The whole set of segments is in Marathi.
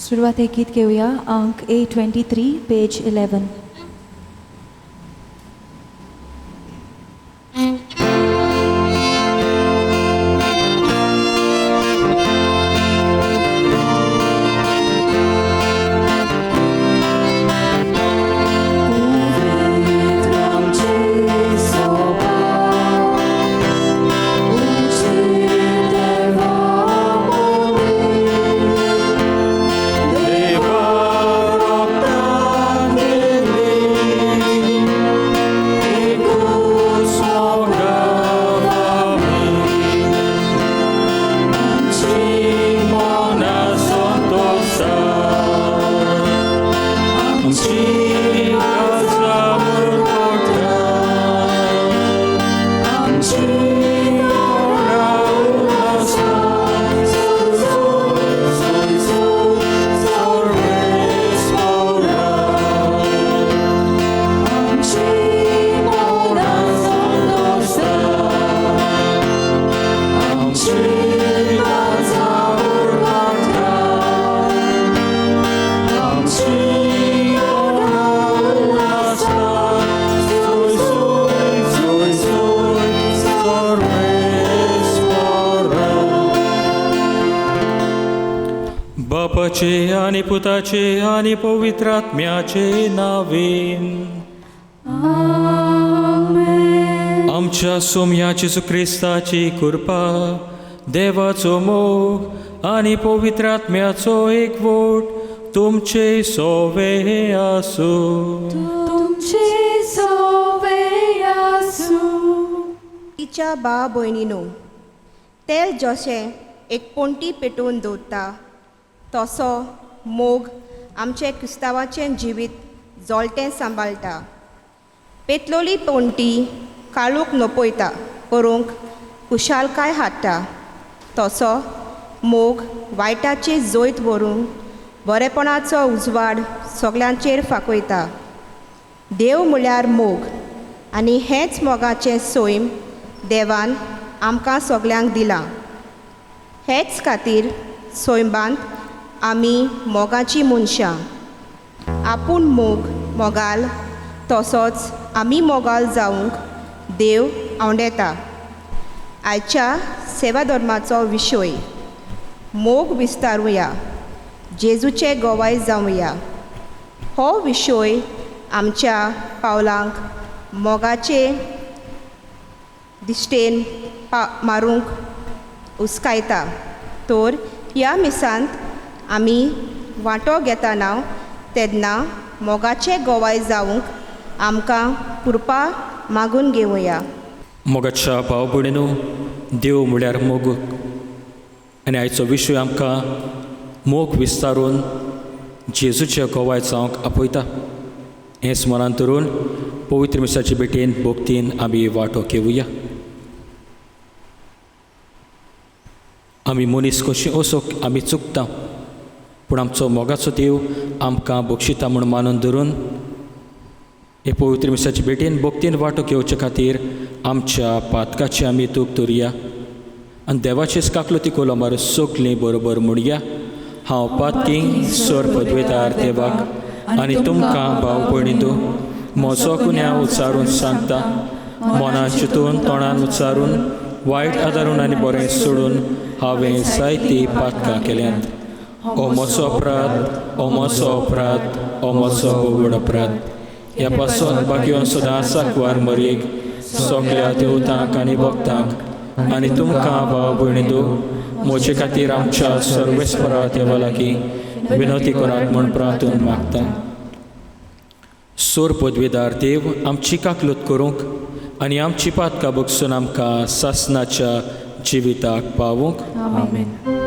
सुरुवात एक गीत घेऊया. अंक A23, पेज 11. बापाचे आणि पुताचे आणि पवित्र आत्म्याचे नावेन. आमच्या सोम्याची सुख्रिस्ताची कृपा, देवाचो मोग आणि पवित्र आत्म्याचो एकवट तुमचे सोवे आसूं. तुमचे सोवे आसूं. तिच्या बा भयणीनो, तेल जशें एक पोंटी पेटोवन दवरता तसो मोग आमचे क्रिस्तांवाचें जिवीत जोलतें सांबाळटा. पेटलोली पोंटी काळूक नपयता करूंक खुशालकाय हाडटा, तसो मोग वायटाची जोयत व्हरूंक बरेपणाचो उजवाड सगल्यांचेर फाकयता. देव म्हळ्यार मोग आनी हेंच मोगाचें सोयम देवान आमकां सगल्यांक दिलां. हेच खातीर सोयंबांत आमी मोगाची मनशां. आपूण मोगाल तसोच आमी मोगाल जावंक देव आवडेता. आयच्या सेवा धर्माचो विशय. मोग विस्तारुया, जेजूचे गोवाय जावया. हो विशय आमच्या पावलांक मोगाचे दिश्टेन मारूंक उस्कायता. तर ह्या मिसांत आमी वांटो घेतना तेन्ना मोगाचे गोवाय जावंक आमकां कृपा मागून घेवया. मोगाच्या भाव भयणीनो, देव म्हळ्यार मोग आनी आयचो विशय आमकां मोग विस्तारून जेजूचे गोवाय जावंक आपयता. हें स्मरण दवरून पवित्र मिसाचे भेटेन भोक्तीन आमी वांटो घेवया. आमी मनीस कशी असो आमी चुकता, पूण आमचो मोगाचो देव आमकां बक्षिता म्हूण मानून धरून हे पवित्र मिसाचे भेटेन भोक्तीन वांटो घेवचे खातीर आमच्या पातकाची आमी तूक दवरया आनी देवाचेच काकलुती कोलो मार सगलीं बरोबर म्हणया. हांव पातकी सर पदवेदार देवाक आनी तुमकां भाव भयणींनो म्हजो गुन्यांव उच्चारून सांगता. मनान चिंतून तोंडान उच्चारून वायट आदारून आनी बरें सोडून हांवें जायतीं पातकां केल्यांत. हो म्हजो अपराध, हो म्हजो अपराध, हो म्हजो व्हड अपराध. ह्या पासून बाकी सुद्दां साकवार मरीक सगळ्या देवतांक आनी भक्तांक आनी तुमकां भाव भयणींनो म्हजे खातीर आमच्या सर्वेस्परा देवा लागीं विनंती करात म्हूण प्रार्थून मागता. सोर पदवेदार देव आमची काकलूत करूंक आनी आमची पातकां बगसून आमकां सासणाच्या जिविताक पावूंक. आमेन.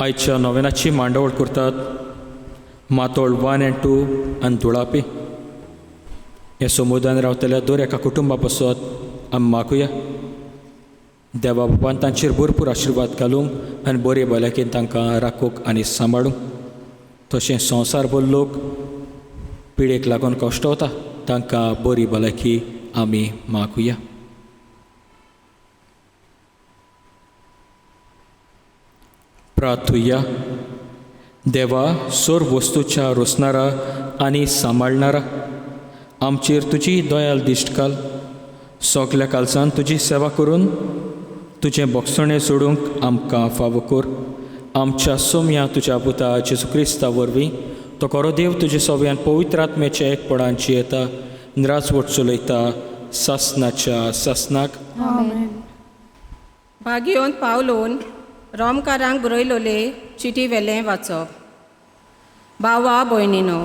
आयच्या नोवेनाची मांडावळ करतात मातोळ 1 and 2 आनी धुळापे. हे समुदान रावतल्या दर एका कुटुंबा पासत आमी मागुया. देवा बापान तांचेर भरपूर आशिर्वाद घालूंक आनी बरे भलायकेन तांकां राखूंक आनी सांबाळूंक. तशें संवसारभर लोक पिडेक लागून कश्टवता तांकां बरी भलायकी आमी मागुया. प्रार्थुया. देवा, सर्व वस्तूच्या रोसणारा आनी सांबाळणारा, आमचेर तुजी दयाल दिश्ट घाल. सगल्या कालसान तुजी सेवा करून तुजें भोगसणें सोडूंक आमकां फावो कर. आमच्या सोम्या तुज्या पुता जेजू क्रिस्ता वरवीं तो खरो देव तुजे सव्यान पवित्र आत्म्याच्या एकपणान जियेता, राजवट चलयता सासनाच्या सासनाक. भागयोन पावलोन रोमकारांक बरयलोले चिटी वेलें वाचप. भावा भयणीनो,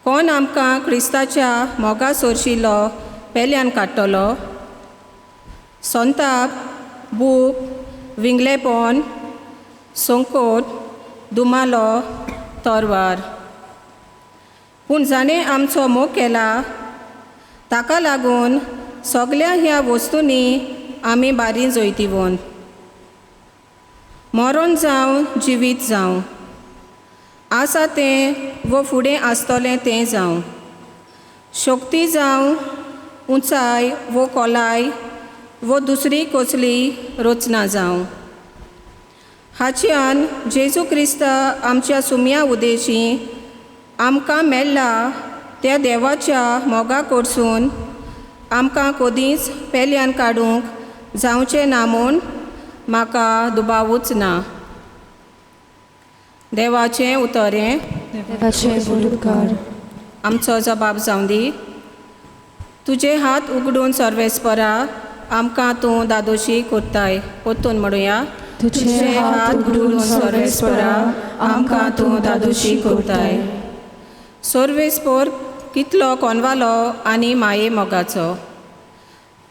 कोण आमकां क्रिस्ताच्या मोगा सोरशिल्लो पेल्यान काडटलो? संताप, बूक, विंगलेपण, संकोट, दुमालो, तोरवार. पूण जाणें आमचो मोग केला ताका लागून सगल्या ह्या वस्तूंनी आमी बारी जैतिवंत. मरण जावं जिवीत जावं, आसा तें वो फुडें आसतलें तें जावं, शक्ती जावं उंचाय वो कोलाय वो दुसरी कसली रचना जावं, हाच्यान जेजू क्रिस्ता आमच्या सुम्या उदेशी आमकां मेळ्ळा त्या देवाच्या मोगा कडसून आमकां कधीच पेल्यान काडूंक जावचें ना म्हूण म्हाका दुबावूच ना. देवाचें उतरें. आमचो जबाब जावं दी. तुजे हात उगडून सर्वेस्परा आमकां तूं दादोशी कोत्ताय. कोत्तून म्हणुया. तुजे हात उगडून सर्वेस्परा आमकां तूं दादोशी कोत्ताय. सर्वेस्पर कितलो कोनवालो आनी माये मोगाचो.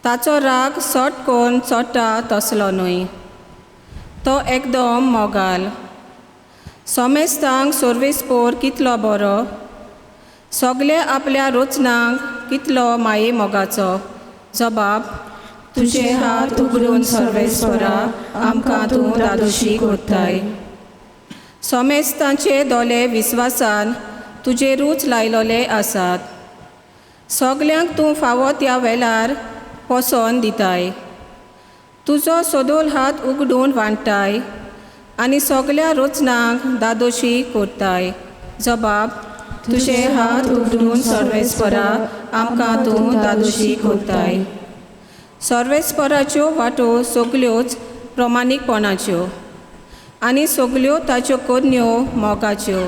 ताचो राग सट कोन चोडटा तसलो न्हय. तो एकदम मोगाल. सोमेस्तांक सर्वेस्पर कितलो बरो. सगले आपल्या रचनांक कितलो माये मोगाचो. जबाब. तुजे हात उगडून सर्वेस्परा आमकां तूं दादोशी कोत्ताय. सोमेस्तांचे दोळे विस्वासान तुजेरूच लायलोले आसात. सगल्यांक तूं फावो त्या वेळार पोसोन दिताय. तुजो सदोल हात उगडून वांट्टाय आनी सगल्या रचनांक दादोशी कोत्ताय. जबाब. तुजे हात उगडून सर्वेस्परा आमकां तूं दादोशी कोत्ताय. सर्वेस्पराच्यो वाटो सगल्योच प्रमाणीकपणाच्यो आनी सगल्यो ताच्यो कोन्यो मोगाच्यो.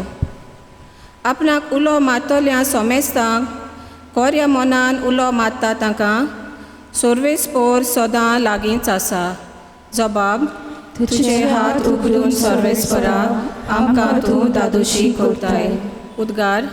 आपणाक उलो मारतल्या सोमेस्तांक कोऱ्या मनान उलो मारता तांकां सर्वेस्पर सदां लागींच आसा. जबाब. तुजे हात उगडून सर्वेस्परा आमकां तूं दादोशी कोत्ताय. उद्गार.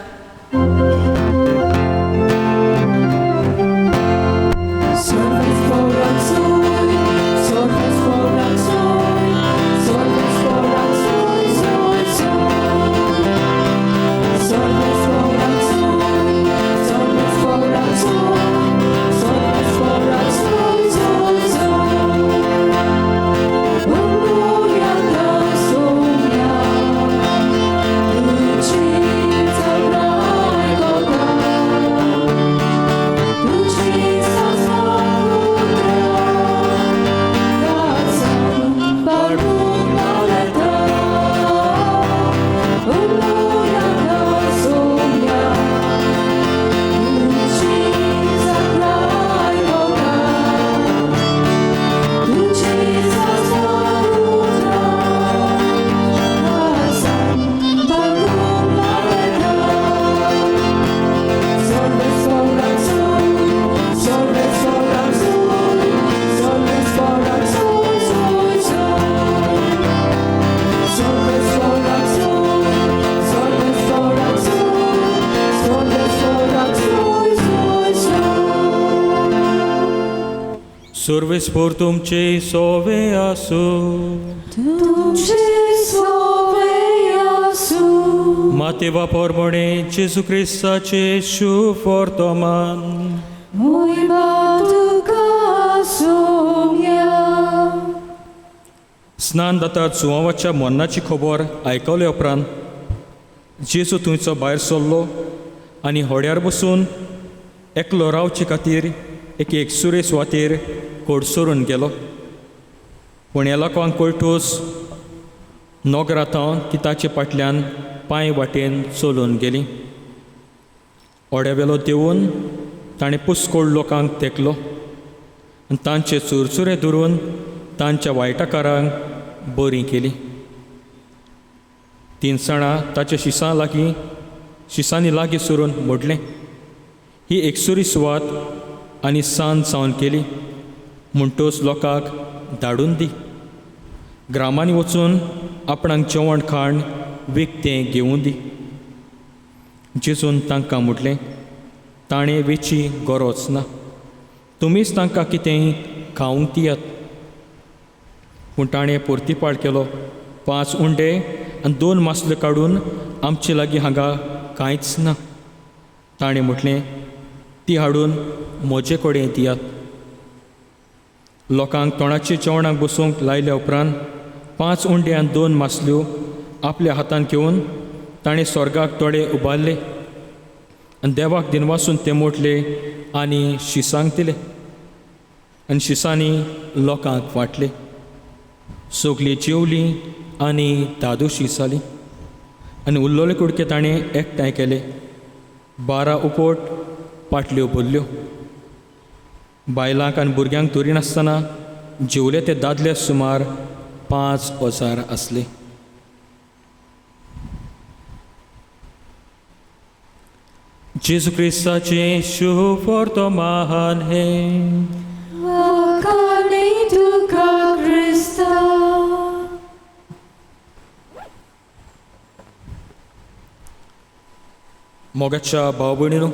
सर्वेस्पर तुमचे सोवे आसूं. तुमचे सोवे आसूं. Mateva pormone Gesù Cristace शुभ वर्तमान Moima tuka songya. स्नान जाता जुवांवाच्या मरणाची खबर आयकले उपरांत जेजू थंयचो भायर सरलो आनी होड्यार बसून एकलो रावचे खातीर एक सुरे सुवातेर कोडसरून गेलो. पूण ह्या लोकांक कळटूच नोगरातां ती ताचे फाटल्यान पांय वाटेन चलून गेली. ओड्यावेलो देंवून ताणें पुस्कोळ लोकांक तेंकलो आनी तांचे चुरचुरे धरून तांच्या वायटाकारांक बरीं केली. तिनसाणां ताच्या शिसांनी लागीं सरून मोडलें. ही एकसुरी सुवात आनी सांज जावन केली म्हणटूच लोकांक धाडून दी. ग्रामांनी वचून आपणाक जेवण खाण विकतें घेवून दी. जेजून तांकां म्हटलें, ताणें वेची गरज ना, तुमीच तांकां कितेंय खावंक दियात. पूण ताणें परतीपाड केलो, 5 उंडे आनी 2 मासले काडून आमचे लागीं हांगा कांयच ना. ताणें म्हटलें, ती हाडून म्हजे कडेन दियात. लोकांक तोंडाचे जेवणाक बसूंक लायल्या उपरांत 5 उंडे आनी 2 मासल्यो आपल्या हातांत घेवन ताणें स्वर्गाक दोळे उबारले आनी देवाक दिनवासून ते मोडले आनी शिसांक दिले आनी शिसांनी लोकांक वाटले. सगळीं जेवलीं आनी दादोशी जालीं आनी उरलोले कुडके ताणें एकठांय केले. 12 उपोट पाटल्यो भरल्यो. बायलांक आनी भुरग्यांक धरिनासतना जेवले ते दादले सुमार 5,000 आसले. जेजू क्रिस्ताचे शुभ वर्तमान हे Wakane tuka Krista. मोगाच्या भाव भयणीनो,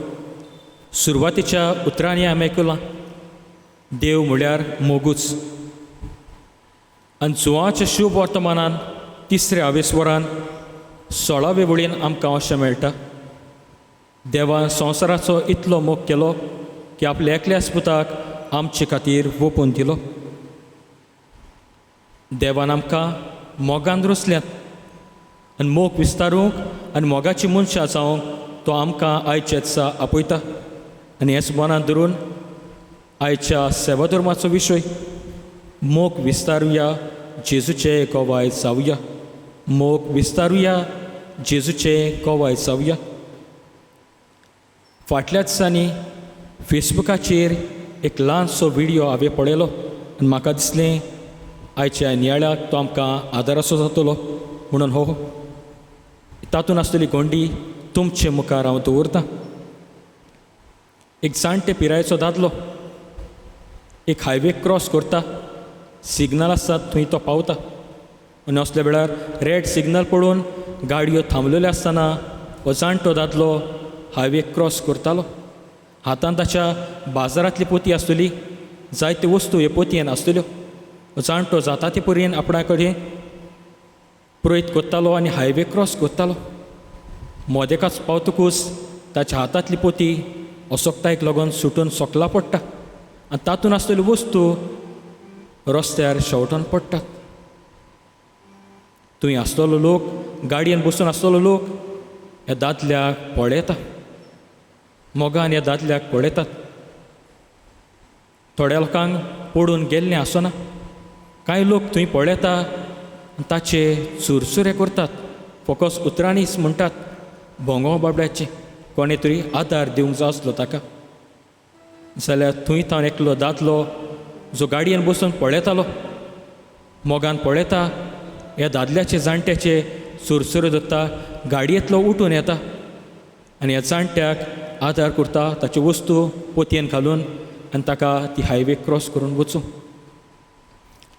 सुरवातीच्या उतरांनी आमी आयकलां देव म्हळ्यार मोगूच. आनी जुवांच्या शुभ वर्तमानान 3रे आवेस्वरान 16वे वळीन आमकां अशें मेळटा, देवान संवसाराचो इतलो मोग केलो की आपल्या एकल्याच पुताक आमचे खातीर ओपून दिलो. देवान आमकां मोगान रुसल्यात आनी मोग विस्तारूंक आनी मोगाची मनशां जावंक तो आमकां आयच्या दिसा आपयता. आनी हेच मनांत धरून आयच्या सेवाधर्माचो विशय मोग विस्तारुया, जेजूचे कोवाय जावया. मोग विस्तारुया, जेजूचे कोवाय जावया. फाटल्या दिसांनी फेसबुकाचेर एक ल्हानसो व्हिडियो हांवें पळयलो आनी म्हाका दिसलें आयच्या नियाळ्याक तो आमकां आदाराचो जातलो म्हणून हो तातूंत आसतली गोंडी तुमचे मुखार हांव दवरतां. एक जाणटे पिरायेचो दादलो एक हायवे क्रॉस करता. सिग्नल आसतात थंय तो पावता आनी असल्या वेळार रेड सिग्नल पळोवन गाडयो थांबलेल्यो आसतना हो जाणटो दादलो हायवे क्रॉस करतालो. हातांत ताच्या बाजारांतली पोती आसतली, जायत्यो वस्तू ह्यो पोतयेन आसतल्यो. जाणटो जाता ते परेन आपणा कडेन प्रयत्न करतालो आनी हायवे क्रॉस करतालो. मोदेकाच पावतकूच ताच्या हातांतली पोती असोकतायेक लागून सुटून सोकला पडटा आनी तातूंत आसतल्यो वस्तू रस्त्यार शेवटोन पडटात. थंय आसतलो लोक, गाडयेन बसून आसतलो लोक ह्या दादल्याक पळयता. मोगान ह्या दादल्याक पळयतात. थोड्या लोकांक पडून गेल्लें आसना. कांय लोक थंय पळयता आनी ताचे चुरचुरे करतात. फकत उतरांनीच म्हणटात भोंगो बाबड्याचे कोणे तरी आदार दिवंक जाय आसलो ताका. जाल्यार थंय तावन एकलो दादलो जो गाडयेन बसून पळयतालो मोगान पळयता ह्या दादल्याचे जाणट्याचे चुरचुरे धरता. गाडयेंतलो उठून येता आनी ह्या जाणट्याक आदार करता, ताच्यो वस्तू पोतयेन घालून आनी ताका ती हायवे क्रॉस करून वचूं.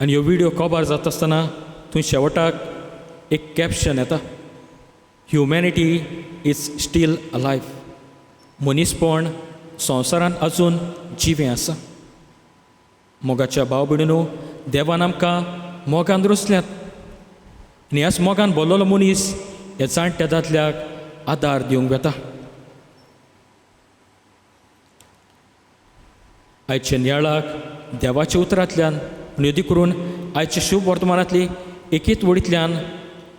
आनी ह्यो व्हिडियो कवर जाता आसतना थंय शेवटाक एक कॅप्शन येता, ह्युमॅनिटी इज स्टील अलायव. मनीसपण संवसारान अजून जिवें आसा. मोगाच्या भाव भयणीनो, देवान आमकां मोगान रुसल्यात आनी ह्याच मोगान भरलेलो मनीस ह्या जाणट्या दादल्याक आदार दिवंक येता. आयच्या नियाळाक देवाच्या उतरांतल्यान उन्नती करून आयच्या शुभ वर्तमानांतली एकेच वडींतल्यान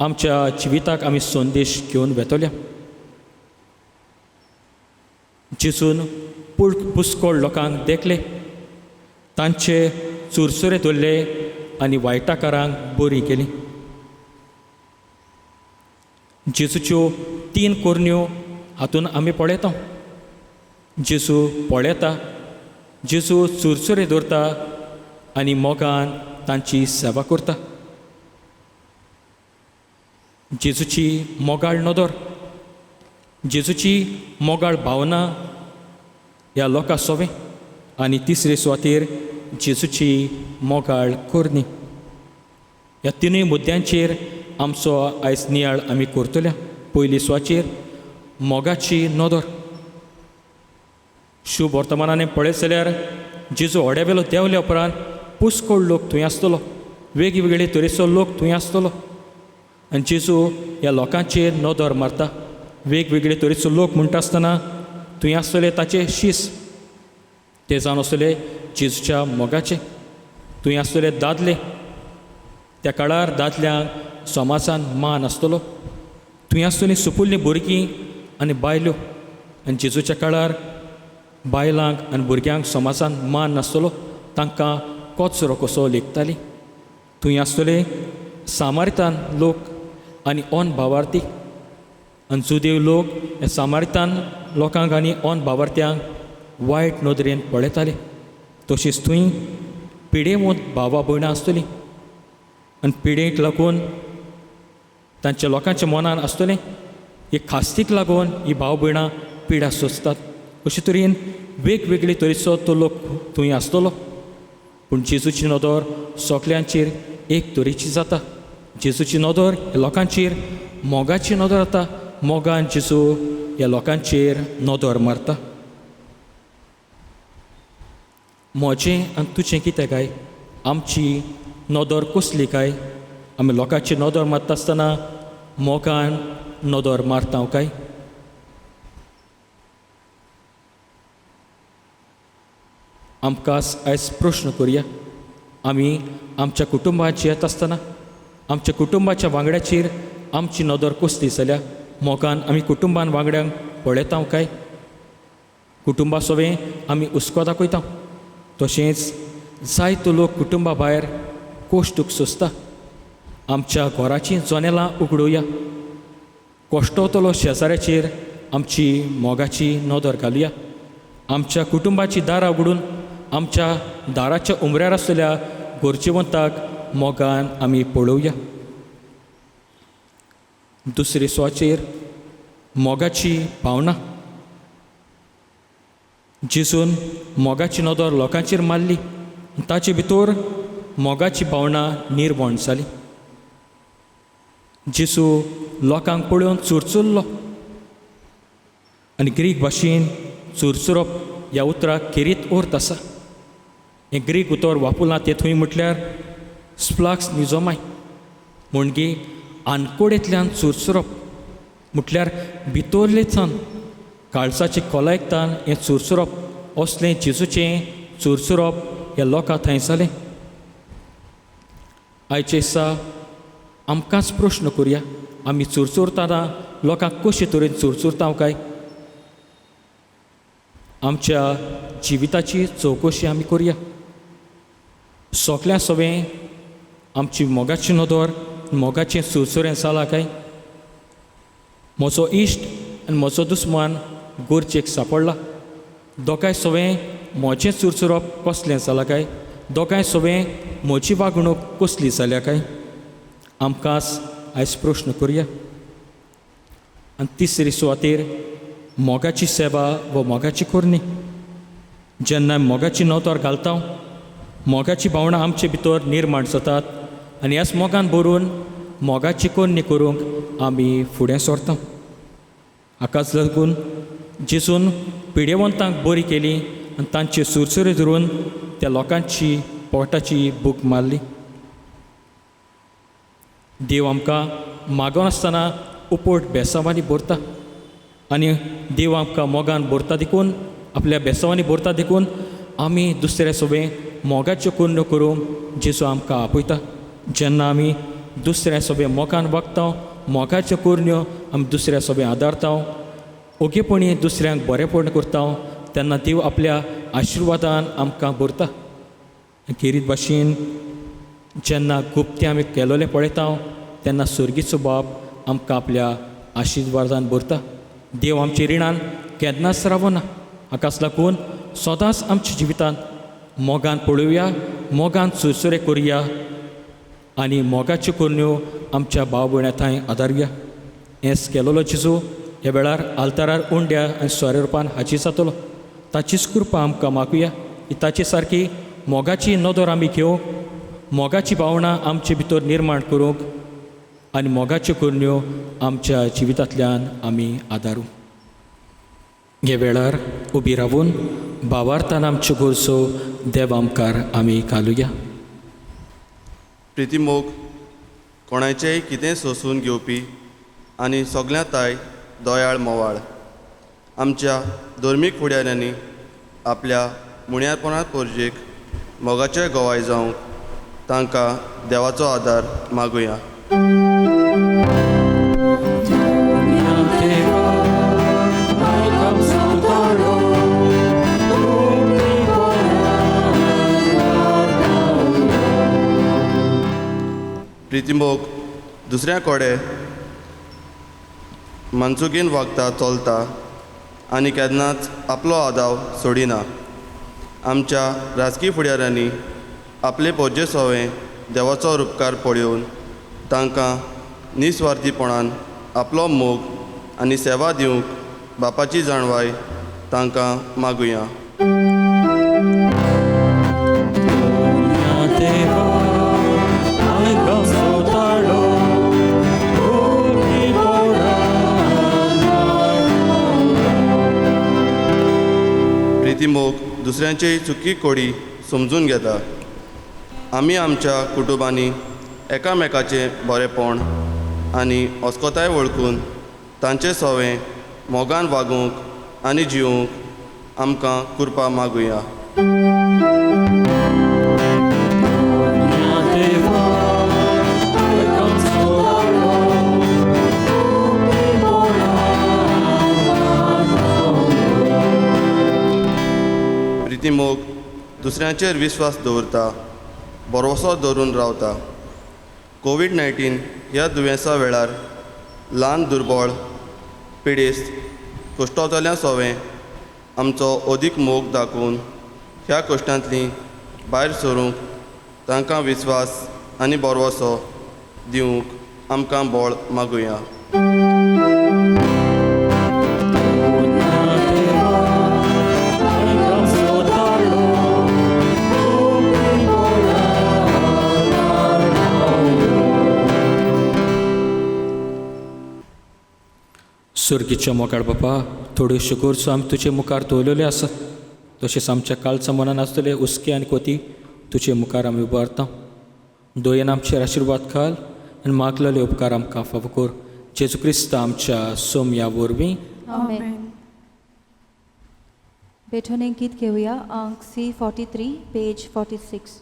आमच्या जिविताक आमी संदेश घेवन वेतोल्या. जेजून पुस्कोळ लोकांक देखले, तांचे चुरचुरे धरले आनी वायटाकारांक बरी केली. जेजूच्यो 3 कोरण्यो हातून आमी पळयता. जेजू पळयता, जेजू चुरचुरे दवरता आनी मोगान तांची सेवा करता. जेजूची मोगाळ नदर, जेजूची मोगाळ भावना ह्या लोकां सोवे आनी तिसरे सुवातेर जेजूची मोगाळ कोरणी. ह्या तिनूय मुद्द्यांचेर आमचो आयज नियाळ आमी करतल्या. पयली सुवातेर मोगाची नदर. शुभ वर्तमानाने पळयत जाल्यार जेजू ओड्यावेलो देंवल्या उपरांत पुस्कोळ लोक थंय आसतलो, वेगवेगळे तरेचो लोक थंय आसतलो आनी जेजू ह्या लोकांचेर नदर मारता. वेगवेगळे तरेचो लोक म्हणटा आसतना थंय आसतले ताचे शीस, ते जावन आसतले जेजूच्या मोगाचे. थंय आसतले दादले, त्या काळार दादल्यांक समाजान मान आसतलो. थंय आसतलीं सुपुल्लीं भुरगीं आनी बायल्यो, आनी जेजूच्या काळार बायलांक आनी भुरग्यांक समाजान मान नासतलो, तांकां कचरो कसो लेखताली. थंय आसतले सामारितान लोक आनी ओन भावार्थी, आनी जुदेव लोक हे सामारितान लोकांक आनी ओन भावार्थ्यांक वायट नदरेन पळयताले. तशेंच थंय पिडेमूत भावा भयणां आसतलीं आनी पिडेक लागून तांच्या लोकांच्या मनान आसतलें एक खास्तीक लागून ही भाव भयणां पिडा सोंसतात. अशे तरेन वेगवेगळे तरेचो तो लोक थंय आसतलो. पूण जेजूची नदर सगल्यांचेर एक तरेची जाता. जेजूची नदर ह्या लोकांचेर मोगाची नदर जाता. मोगान जेजू ह्या लोकांचेर नदर मारता. म्हजें आनी तुजें कितें काय? आमची नदर कसली काय? आमी लोकांची नदर मारता आसतना मोगान नदर मारता काय? आमकां आयज प्रश्न करुया. आमी आमच्या कुटुंबात जियेत आसतना आमच्या कुटुंबाच्या वांगड्याचेर आमची नदर कसली जाल्या मोगान आमी कुटुंबान वांगड्यांक पळयता काय? कुटुंबा सोवें आमी हुस्को दाखयता. तशेंच जायतो लोक कुटुंबा भायर कोश्टूक सोंसता. आमच्या घराचीं जनेलां उगडुया. कोश्टवतलो शेजाऱ्याचेर आमची मोगाची नदर घालुया. आमच्या कुटुंबाची दारां उगडून आमच्या दाराच्या उमऱ्यार आसलेल्या गरजेवंताक मोगान आमी पळोवया. दुसरे सुवातेर मोगाची भावना. जेजून मोगाची नदर लोकांचेर मारली, ताचे भितर मोगाची भावना निर्माण जाली. जेजू लोकांक पळोवन चुरचुरलो आनी ग्रीक भाशेन चुरचुरप ह्या उतराक खेरीत अर्थ आसा. हें ग्रीक उतर वापरलां तें थंय म्हटल्यार स्प्लाक्स निजोमाय, म्हणजे आनकोडेंतल्यान चुरचुरप. म्हटल्यार भितरलेच्यान काळजाचे खोलायकतान हें चुरचुरप असलें जेजूचें चुरचुरप ह्या लोकां थंय जालें. आयचे दिसा आमकांच प्रश्न करुया. आमी चुरचुरतना लोकांक कशे तरेन चुरचुरता काय? आमच्या जिविताची चवकशी आमी करुया. सगल्या सोवें आमची मोगाची नदर मोगाचें चुरचुरें जालां काय? म्हजो इश्ट आनी म्हजो दुस्मान गरजेक सांपडला. दोगांय सोवें म्हजें चुरचुरप कसलें जालां काय? दोगांय सोवें म्हजी वागणूक कसली जाल्या काय? आमकांच आयज प्रश्न करुया. आनी तिसरी सुवातेर मोगाची सेवा व मोगाची कोरणी. जेन्ना मोगाची नदर घालता, मोगाची भावना आमचे भितर निर्माण जातात आनी ह्याच मोगान भरून मोगाची कोरणी करूंक आमी फुडें सरता. हाकाच लागून जेजून पिडेवंतांक बरी केली आनी तांचे सुरसुरे धरून त्या लोकांची पोटाची भूक मारली. देव आमकां मागोन आसतना उपोट बेसांवांनी भरता आनी देव आमकां मोगान भरता देखून आपल्या बेसांवांनी भरता देखून आमी दुसऱ्या सोबे मोगाच्यो कुण्यो करूंक जेजू आमकां आपयता. जेन्ना आमी दुसऱ्या सोबे मोगान वागता मोगाच्यो कुण्यो आमी दुसऱ्या सोबे आदारता ओगेपणी दुसऱ्यांक बरेपण करता तेन्ना देव आपल्या आशिर्वादान आमकां भरता. खेरीत भाशेन जेन्ना गुप्तें आमी केलोलें पळयता तेन्ना सुर्गीचो बाप आमकां आपल्या आशिर्वादान भरता. देव आमच्या रिणान केन्नाच रावना. हाकाच लागून सदांच आमच्या जिवितांत मोगान पळोवया, मोगान सुरसुरे करुया आनी मोगाच्यो कुण्यो आमच्या भाव भयणां थंय आदारुया. हेंच केलोलो जेजू ह्या वेळार आल्तारार उंड्या आनी सोऱ्या रुपान हाजीर जातलो. ताचीच कृपा आमकां मागुया की ताचे सारकी मोगाची नदर आमी घेवंक, मोगाची भावना आमचे भितर निर्माण करूंक आनी मोगाच्यो कुण्यो आमच्या जिवितांतल्यान आमी आदारूंक. हे वेळार उबी रावून भावार्थान आमच्यो गरजो देव आमकार आमी घालुया. प्रितीमोग कोणाचेंय कितें सोंसून घेवपी आनी सगल्यांताय दयाळ मोवाळ आमच्या धर्मीक फुडाऱ्यांनी आपल्या मुण्यारपणांत पोरजेक मोगाचें गोवाय जावंक तांकां देवाचो आदार मागुया. प्रितीमोग दुसऱ्या कोडे मनसुगेन वागता चलता आनी केन्नाच आपलो आदाव सोडिना. आमच्या राजकीय फुडाऱ्यांनी आपले पोरजे सोवें देवाचो उपकार पळोवन तांकां निस्वार्थीपणान आपलो मोग आनी सेवा दिवंक बापाची जाणवाय तांकां मागुया. प्रितीमोग दुसऱ्यांची चुकी कोडी समजून घेता. आमी आमच्या कुटुंबांनी एकामेकाचें बरेपण आनी अस्कोताय वळखून तांचे सोवें मोगान वागूंक आनी जिवूंक आमकां कृपा मागुया. प्रितीमोग दुसऱ्यांचेर विस्वास दवरता, भरवोसो दवरून रावता. कोवीड-19 ह्या दुयेंसा वेळार ल्हान दुर्बळ पिडेस्त कुश्टोवतल्यां सोवें आमचो अदीक मोग दाखोवन ह्या कश्टांतलीं भायर सरूंक तांकां विस्वास आनी भरवोसो दिवंक आमकां बळ मागुया. सुर्गीच्या मोगाळ बापा, थोड्योश्यो गरजो आमी तुजे मुखार दवरलेल्यो आसात. तशेंच आमच्या काळच्या मनान आसतले हुस्के आनी कोती तुजे मुखार आमी उबारता. दोयेन आमचेर आशिर्वाद घाल आनी मागलेले उपकार आमकां फावो कर. जेजू क्रिस्त आमच्या सोमया वरवीं. आमेन. बेठोनें गीत घेवया अंक C43 page 46.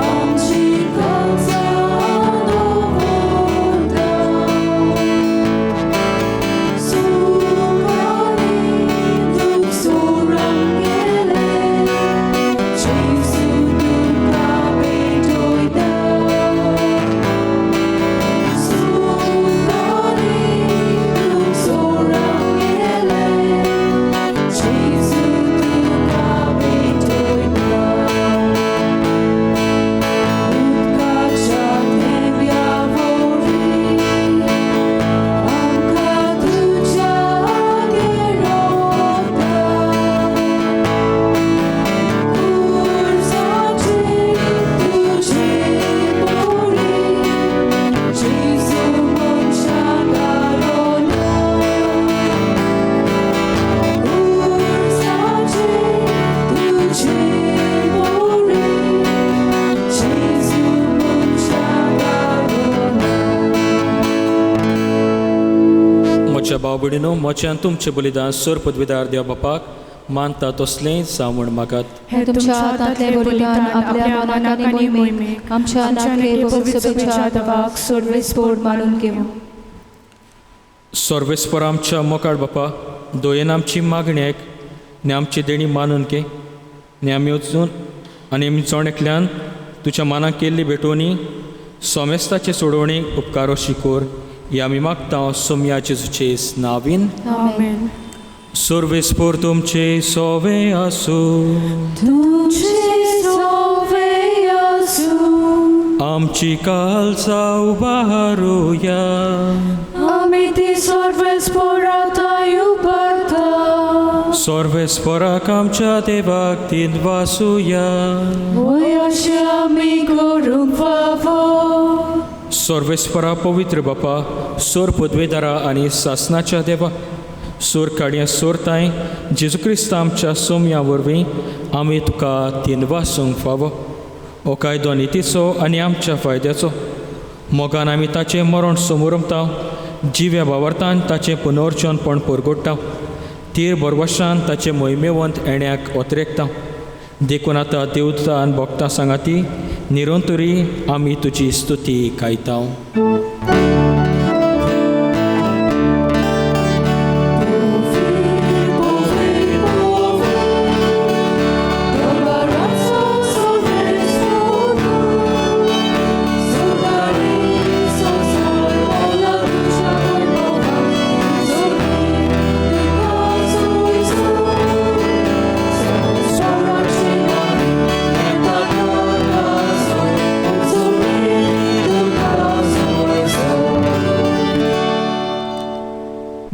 Amci calza no म्हज्या भाव भयणीनो, मोच्यान तुमचें बलिदान सोर पदवीदार देव बापाक मानता तसलें जावण मागात. हे तुमच्या हातांतले बलिदान आपल्या मनाक आनी मोहिमेक आमच्या नाटके पवित्र सभेच्या दवाक सोडवेस्पोड मानून घेवं. सर्वेस्पर आमच्या मोकाळ बापा, दोयेन आमची मागणी आयक, ने आमची देणी मानून घे, ने आमी वचून आनी आमी जोणेकल्यान तुज्या मनाक केल्ली भेटोवणी सोमेस्ताचे सोडवणीक उपकारो शिकोर. हे आमी मागता सोम्या जेजूचे नांवान. आमेन. सर्वेस्पर तुमचे सोवे आसूं, तुमचे सोवे आसूं, आमची काळजां उबारूया, आमी ती सर्वेस्परांताय उबारता. सर्वेस्पराक आमच्या देवाक दिनवासुया, होय अशें आमी करूंक फावो. सर्वेस्परा पवित्र बापा, सोर पदवेदारा आनी सासनाच्या देवा, सोर काडया सोरताय जेजू क्रिस्त आमच्या सोम्या वरवीं आमी तुका दिनवासूंक फावो. हो कायदो नितीचो आनी आमच्या फायद्याचो. मोगान आमी ताचें मरण समोरमता, जिव्या वावरतान ताचें पुनर्जनपण परगोडटा, तीर बरवशान ताचे मोहिमेवंत येण्याक ओतरेकता. देखून आतां देवता आनी भक्तां सांगाती निरंतरी आमी तुजी स्तुती गायता.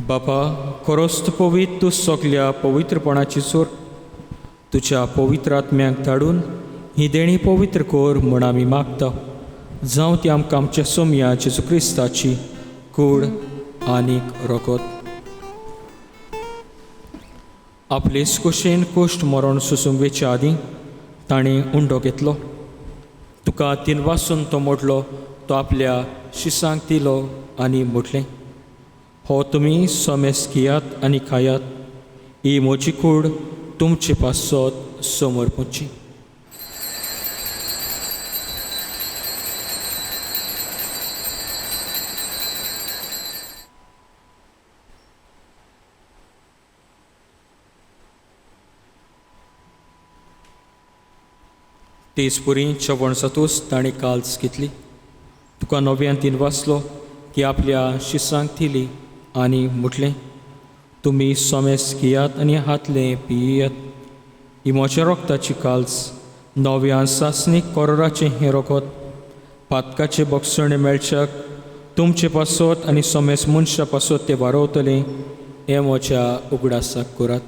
बापा, खरोच तूं पवित्र, तूं सगल्या पवित्रपणाची चोर. तुज्या पवित्र आत्म्याक धाडून ही देणी पवित्र कोर म्हूण आमी मागता. जावं ती आमकां आमच्या सोम्या जेजू क्रिस्ताची कूड आनीक रोगत. आपलेच कुशीन कोश्ट मरण सुसूंक वेच्या आदीं ताणें उंडो घेतलो. तुका दिनवासून तो मोडलो, तो आपल्या शिसांक दिलो आनी म्हटलें, हो तुमी सोमेस घेयात आनी खायात, ही म्हजी कूड तुमचे पासत समर्पूची. तेच पुरी चवण जातूच ताणें काल्स घेतली. तुका नव्यान दिनवासलो की आपल्या शिसांक दिली आनी म्हटलें, तुमी सोमेस घेयात आनी हातलें पियेयात, ही म्हज्या रोगताची काल्स, नव्या सासणीक कोरोराचें हें रोगत, पातकाचे बक्षणे मेळच्याक तुमचे पासत आनी सोमेस मनशा पासत तें वारोवतलें, हें म्हज्या उगडासाक करात.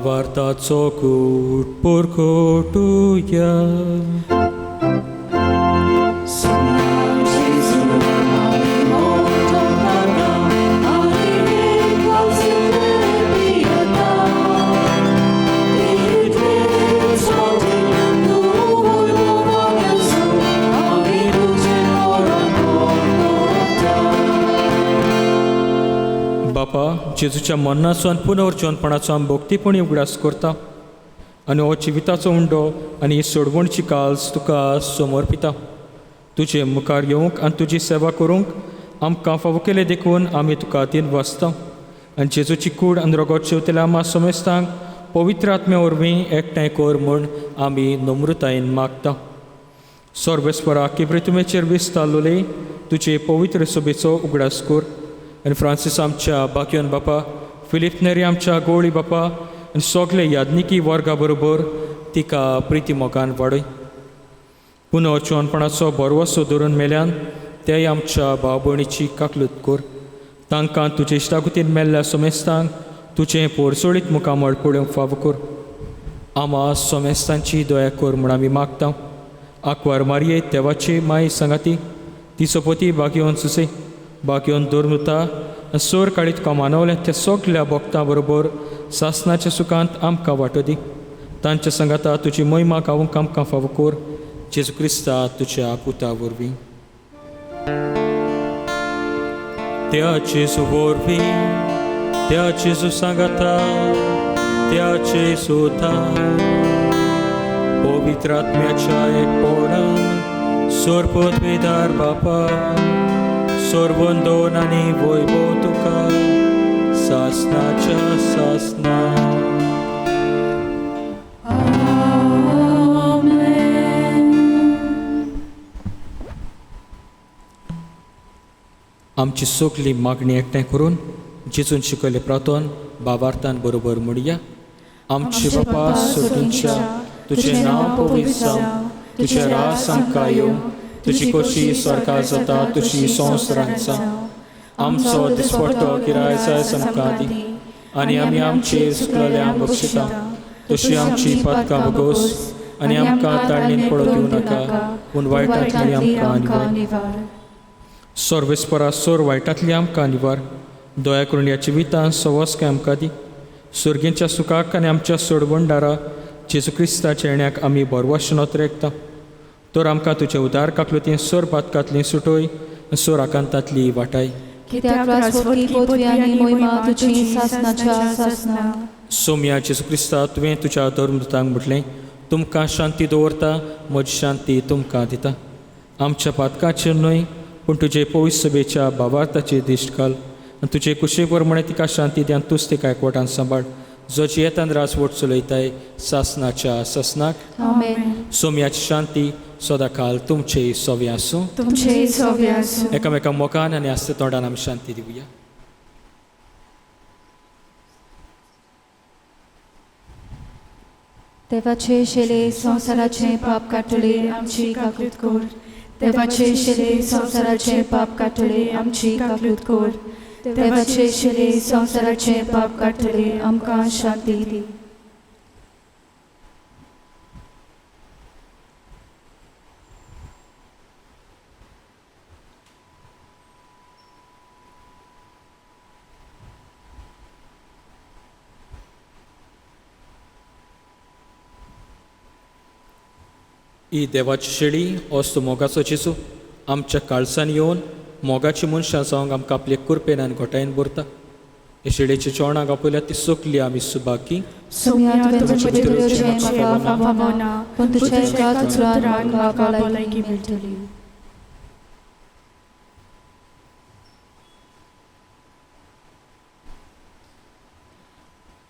Vartaco kut porkotuja. बापा, जेजूच्या मरणाचो आनी पुनर्जनपणाचो आमी भक्तीपणी उगडास करता आनी हो जिविताचो उंडो आनी सोडवणची काल्स तुका समर्पिता. तुजे मुखार येवंक आनी तुजी सेवा करूंक आमकां फावो केले देखून आमी तुका दिन वाचता आनी जेजूची कूड आनी रोगोत शेवतेल्या आमा सोमेस्तांक पवित्र आत्म्या वरवीं एकठांय कर म्हूण आमी नम्रतायेन मागता. सर्वेस्परा किब्रितुमेचेर विस्तारलोले तुजे पवित्र सभेचो उगडास कर आनी फ्रांसीस आमच्या बाकियन बापा, फिलिप नेरी आमच्या गोळी बापा आनी सगळे यादनिकी वर्गा बरोबर तिका प्रिती मोगान वाडय. पुनर्जनपणाचो बरवसो धरून मेल्यान तेय आमच्या भाव भयणीची काकलूत कर. तांकां तुजे इश्टागुतीन मेल्ल्या सोमेस्तांक तुजें पोरसोळीत मुखामळ पळोवंक फावो कर. आमा सोमेस्तांची दया कर म्हूण आमी मागता. आंकवार मारये देवाची माय सांगाती, तिचो पती बागियोन सुसे, बाकी दवरता सोर काळीत कमानवले त्या सगल्या भक्तां बरोबर सासनाच्या सुखांत आमकां वांटो दी. तांच्या संगाता तुजी महिमा गावूंक आमकां फावो कोर. जेजू क्रिस्ता तुज्या पुता वरवीं. त्या जेजू वरवीं, त्या जेजू सांगाता, त्या जेजूता पवित्र आत्म्याच्या एकपणान सोरपदवीदार बापा सोरवंदोन आनी वैभव तुका सासनाच्या सासना. आमची सगली मागणी एकठांय करून जेजून शिकयले प्रार्थन बाबार्थान बरोबर म्हणया. आमचे बापा सुर्गीच्या, तुझें नांव पवित्र जावं, तुझें राज आमकां येवं, तुजी खोशी स्वर्गांत जाता तुजी संवसारांत जावं. आमचो दिसपट्टो गिराय जाय आमकां दी, आनी आमी आमचेर चुकलेल्यांक बक्षिता. तशी आमची पातकां वगोस, आनी आमकां ताळणीन पडोवंक दिवं नाका, पूण वायटांतली आमकां निवार. सर्वेस्परा सोर वायटांतली आमकां निवार. दया करून ह्या जिवितांत सवस काय आमकां दी. सुर्गेच्या सुखाक आनी आमच्या सोडवणदारा जेजू क्रिस्ताच्या येण्याक आमी बरवशन नोतरेकता. तर आमकां तुज्या उदार काकलुतीन सोर पातकांतली सुटोय, सोर आकांतांतली वाटाय. सोम्या जेजू क्रिस्ता तुवें तुज्या धर्मदूतांक म्हटलें, तुमकां शांती दवरता, म्हजी शांती तुमकां दिता. आमच्या पातकाचेर न्हय, पूण तुजे पवित्र सभेच्या भावार्थाचेर दिश्ट घाल. आनी तुजे कुशे प्रमाणे तिका शांती दी आनी तूंच तिका एकवटान सांबाळ. जो येतान राजवट चलयताय सासनाच्या सासनाक. सोम्याची शांती सदां काल तुमचे सोवे आसूं. एकामेका मोगान आनी आस्त तोंडान आमी शांती दिवया. देवाचे शेले संवसाराचे पाप काटले आमची काकूत कोर. देवाचे शेले संवसाराचे पाप काटले आमची काकूत कोर. देवाचे शेले संवसाराचे पाप काटले आमकां शांती दी. ही देवाची शेळी असतो मोगाचो जेजू आमच्या काळसान येवन मोगाची मनशां जावंक आमकां आपले कुरपेन आनी घोटायेन भरता. हे शेळयेच्या जेवणाक आपयल्या ती सगली आमी सुबाकी.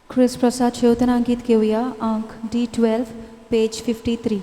ख्रिस्त प्रसाद शेवतना गीत घेऊया. अंक D12 पेज 53.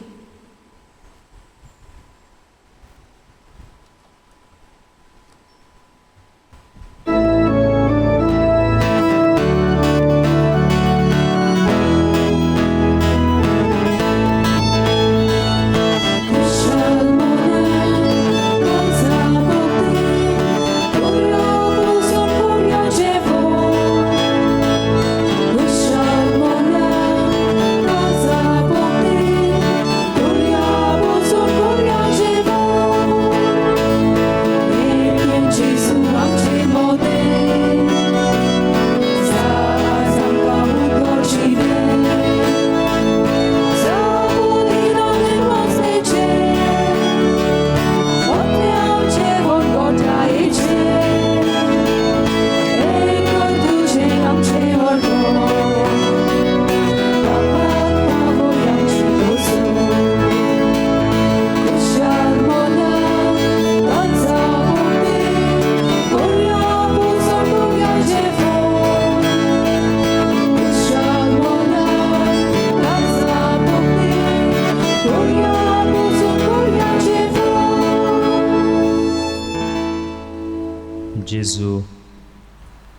जेजू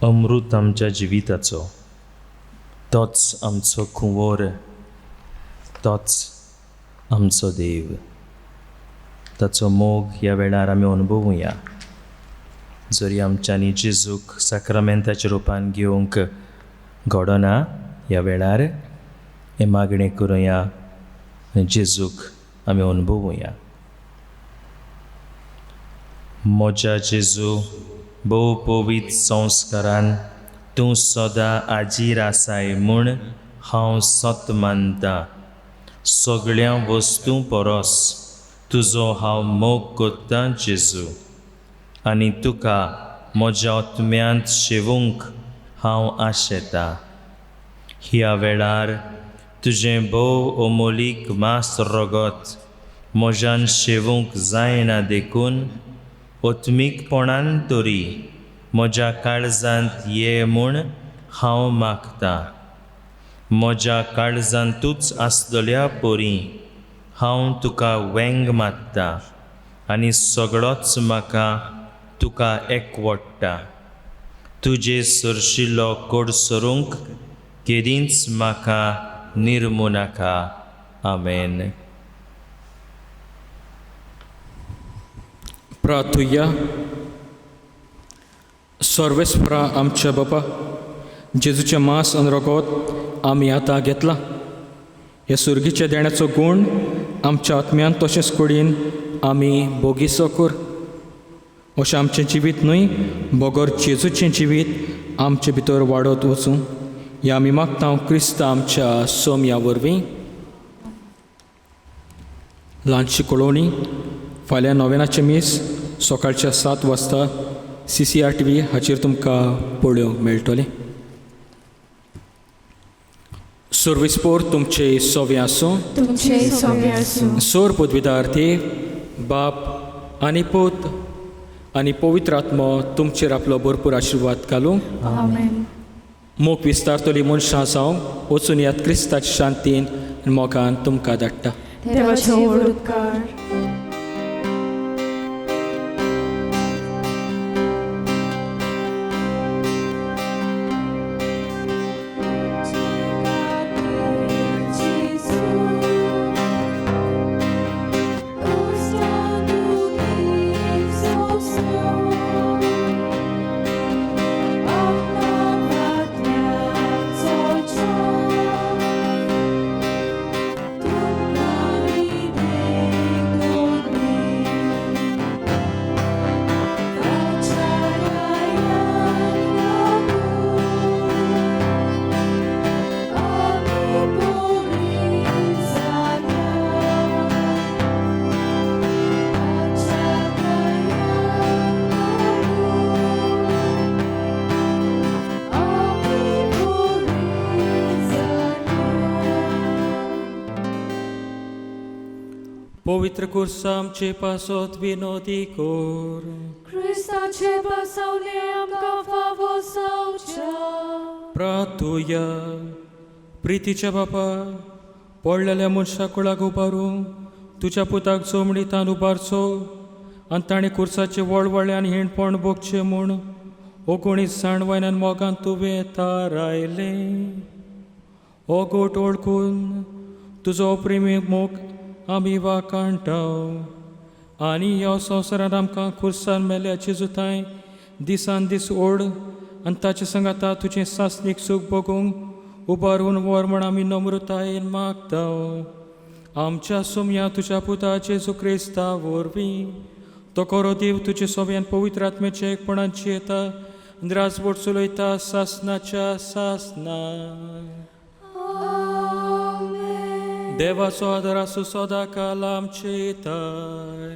अमृत आमच्या जिविताचो, तोच आमचो कुंवर, तोच आमचो देव. ताचो मोग ह्या वेळार आमी अनुभवुया. जरी आमच्यांनी जेजूक साक्रामेंताच्या रुपान घेवंक घडना, ह्या वेळार हे मागणी करुया आनी जेजूक आमी अनुभवुया. म्हज्या जेजू, भोव पवित संस्कारान तूं सदां आजीर आसाय म्हूण हांव सत मानतां. सगळ्या वस्तू परस तुजो हांव मोग कोत्तां जेजू, आनी तुका म्हज्या आत्म्यांत शेवूंक हांव आशेतां. ह्या वेळार तुजें भोव अमोलीक मास रगत म्हज्यान शेवूंक जायना देखून ओत्मीकपणान तरी म्हज्या काळजांत ये म्हूण हांव मागतां. म्हज्या काळजांतूच आसलेल्या पोरी हांव तुका वेंग मात्तां आनी सगळोच म्हाका तुका एकवडटा. तुजे सरशिल्लो कोड सरूंक केदींच म्हाका निर्मू नाका. आमेन. प्रार्थुया. सर्वेस्परा आमच्या बापा, जेजूचें मांस आनी रगत आमी आतां घेतलां. हे सुर्गीच्या देण्याचो गूण आमच्या आत्म्यान तशेंच कुडीन आमी भोगिसो कर. अशें आमचें जिवीत न्हय, बगर जेजूचें जिवीत आमचे भितर वाडत वचूं. हें आमी मागता क्रिस्त आमच्या सोम्या वरवीं. ल्हानशी कळोवणी. फाल्यां नोवेनाचें मीस सकाळच्या 7 वाजता CCRTV हाचेर तुमकां पळोवंक मेळटलें. सर्विस्पोर तुमचे सोवे आसूं. तुमचे सोबे आसूं. सोर पदवीदार्थी बाप आनी पूत आनी पवित्र आत्मो तुमचेर आपलो भरपूर आशिर्वाद घालूं. आमेन. मोग विस्तारतली मनशां जावं वचून यात क्रिस्ताच्या शांतीन आनी मोगान तुमकां धाडटा. देवाचो व्हड उपकार. पवित्र कुर्सा आमचे पासत विनोदी कोर. क्रिस्ताचे बसवले आमकां फावो जावच्या. प्रार्थुया. प्रितीच्या बापा, पडलेल्या मनशाक कुळाक उबारूं तुज्या पुताक जमणींतान उबारचो आनी ताणें कुर्साचे वळवळे आनी हिणपण भोगचें म्हूण ओगोणी जाणवान आनी मोगान तुवें थारायलें. हो गोट ओळखून तुजो प्रेमी मोग आमी वाकाणटाव आनी ह्या संवसारांत आमकां खुर्सान मेल्या जेजूताय दिसान दीस ओड आनी ताचे संगाता तुजें सासणीक सूख बगूंक उबारून वर म्हण आमी नम्रतायेन मागताव. आमच्या सोम्या तुज्या पुता जेजू क्रिस्ता वरवीं तो खरो देव तुजे सोव्यान पवित्र आत्म्याच्या एकपणान जियेता आनी राजवट चलयता सासनाच्या सासना. देवाचो आदर आसूं सदां काल आमचे येताय.